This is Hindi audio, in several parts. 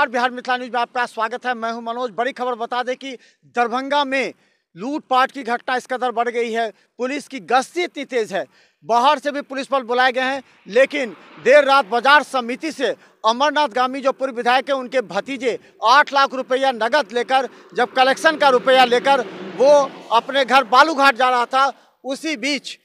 नमस्कार, बिहार मिथिला न्यूज में आपका स्वागत है। मैं हूं मनोज। बड़ी खबर बता दें कि दरभंगा में लूटपाट की घटना इस कदर बढ़ गई है, पुलिस की गश्ती इतनी तेज है, बाहर से भी पुलिस बल बुलाए गए हैं, लेकिन देर रात बाजार समिति से अमरनाथ गामी जो पूर्व विधायक है उनके भतीजे 8 लाख रुपया नगद लेकर, जब कलेक्शन का रुपया लेकर वो अपने घर बालूघाट जा रहा था, उसी बीच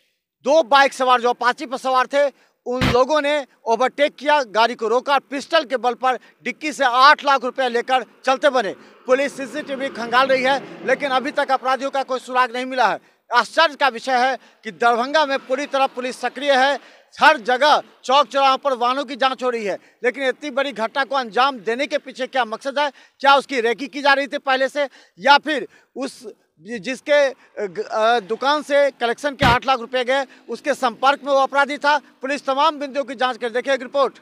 2 बाइक सवार जो अपाची पर सवार थे उन लोगों ने ओवरटेक किया, गाड़ी को रोका, पिस्टल के बल पर डिक्की से 8 लाख रुपया लेकर चलते बने। पुलिस सीसीटीवी खंगाल रही है, लेकिन अभी तक अपराधियों का कोई सुराग नहीं मिला है। आश्चर्य का विषय है कि दरभंगा में पूरी तरह पुलिस सक्रिय है, हर जगह चौक चौराहों पर वाहनों की जांच हो रही है, लेकिन इतनी बड़ी घटना को अंजाम देने के पीछे क्या मकसद है? क्या उसकी रेकी की जा रही थी पहले से, या फिर उस जिसके दुकान से कलेक्शन के 8 लाख रुपए गए उसके संपर्क में वो अपराधी था? पुलिस तमाम बिंदुओं की जांच कर देखिए एक रिपोर्ट।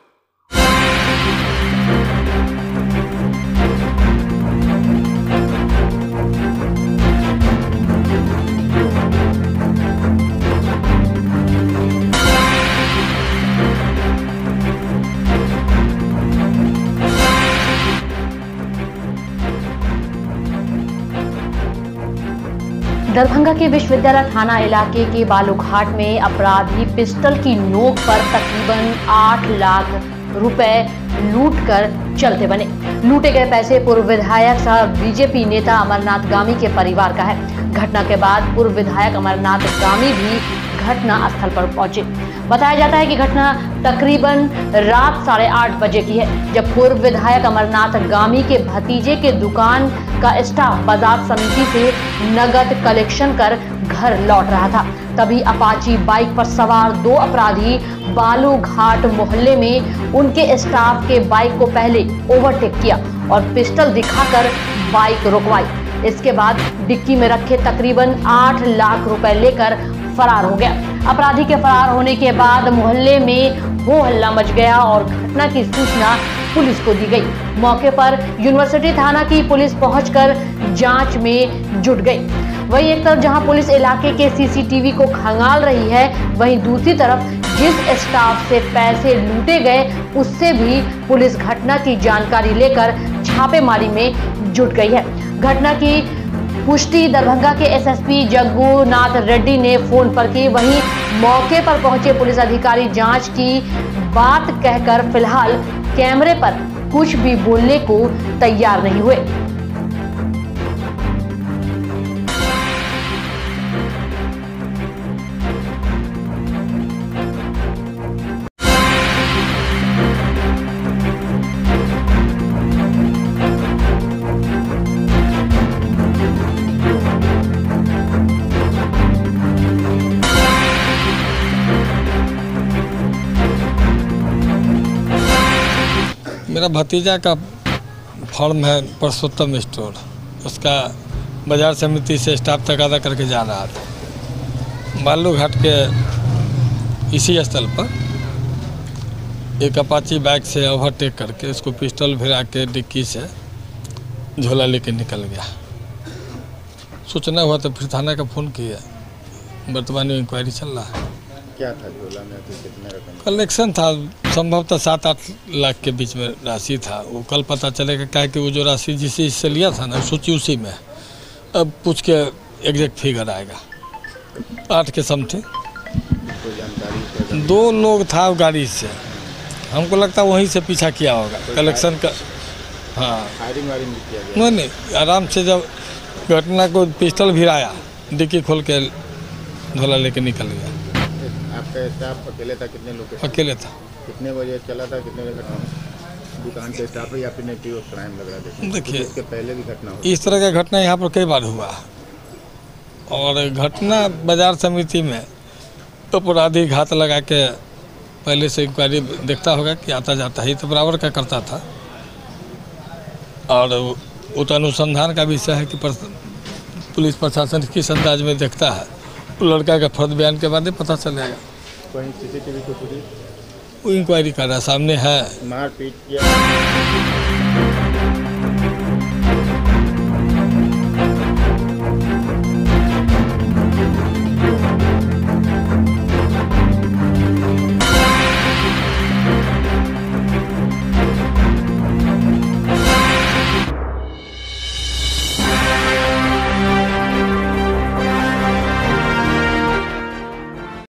दरभंगा के विश्वविद्यालय थाना इलाके के बालूघाट में अपराधी पिस्टल की नोक पर तकरीबन 8 लाख रुपए लूट कर चलते बने। लूटे गए पैसे पूर्व विधायक सह बीजेपी नेता अमरनाथ गामी के परिवार का है। घटना के बाद पूर्व विधायक अमरनाथ गामी भी घटना स्थल पर पहुंचे। बताया जाता है कि घटना तकरीबन रात 8:30 बजे की है, जब पूर्व विधायक अमरनाथ गामी के भतीजे के दुकान का स्टाफ बाजार समिति से नगद कलेक्शन कर घर लौट रहा था। तभी अपाची बाइक पर सवार 2 अपराधी बालूघाट मोहल्ले में उनके स्टाफ के बाइक को पहले ओवरटेक किया और पिस्टल दिखाकर बाइक रुकवाई। इसके बाद डिक्की में रखे तकरीबन 8 लाख रुपए लेकर फरार हो गया। अपराधी के फरार होने के बाद मोहल्ले में हो हल्ला मच गया और घटना की सूचना पुलिस को दी गई। मौके पर यूनिवर्सिटी थाना की पुलिस पहुंचकर जांच में जुट गई। वहीं एक तरफ जहां पुलिस इलाके के सीसीटीवी को खंगाल रही है, वहीं दूसरी तरफ जिस स्टाफ से पैसे लूटे गए उससे भी पुलिस घटना की जानकारी लेकर छापेमारी में जुट गई है। घटना की पुष्टि दरभंगा के एसएसपी जग्गूनाथ रेड्डी ने फोन पर की। वहीं मौके पर पहुंचे पुलिस अधिकारी जांच की बात कहकर फिलहाल कैमरे पर कुछ भी बोलने को तैयार नहीं हुए। मेरा भतीजा का फर्म है पुरुषोत्तम स्टोर, उसका बाजार समिति से स्टाफ तकादा करके जा रहा था। बालूघाट के इसी स्थल पर एक अपाची बाइक से ओवरटेक करके उसको पिस्टल भिरा के डिक्की से झोला लेके निकल गया। सूचना हुआ तो फिर थाना का फ़ोन किया। वर्तमान में इंक्वायरी चल रहा है। क्या था झोला में? कितने रकम कलेक्शन था? संभवतः 7-8 लाख के बीच में राशि था। वो कल पता चलेगा, क्या कि वो जो राशि जिस इससे लिया था ना सोची उसी में। अब पूछ के एग्जैक्ट फिगर आएगा। 8 के समथिंग। 2 लोग था गाड़ी से, हमको लगता है वहीं से पीछा किया होगा कलेक्शन का। हाँ, फायरिंग वायरिंग भी किया गया? नहीं, आराम से जब घटना को पिस्टल भिराया, डिक्की खोल के झोला लेके निकल गया। आपका स्टाफ अकेले था? कितने लोग? अकेले था। कितने बजे चला था? कितने बजे घटना? दुकान के स्टाफ है या फिर नेगेटिव क्राइम लग रहा है? देखिए, इसके पहले भी घटना हुई इस तरह का घटना यहाँ पर कई बार हुआ और घटना बाजार समिति में अपराधी घात लगा के पहले से इंक्वायरी देखता होगा कि आता जाता ही तो बराबर का करता था। और वो तो अनुसंधान का विषय है कि पुलिस प्रशासन किस अंदाज में देखता है। लड़का का फर्द बयान के बाद ही पता चलेगा। कहीं सीसीटीवी को पुलिस वो इंक्वायरी कर रहा है, सामने है। मारपीट किया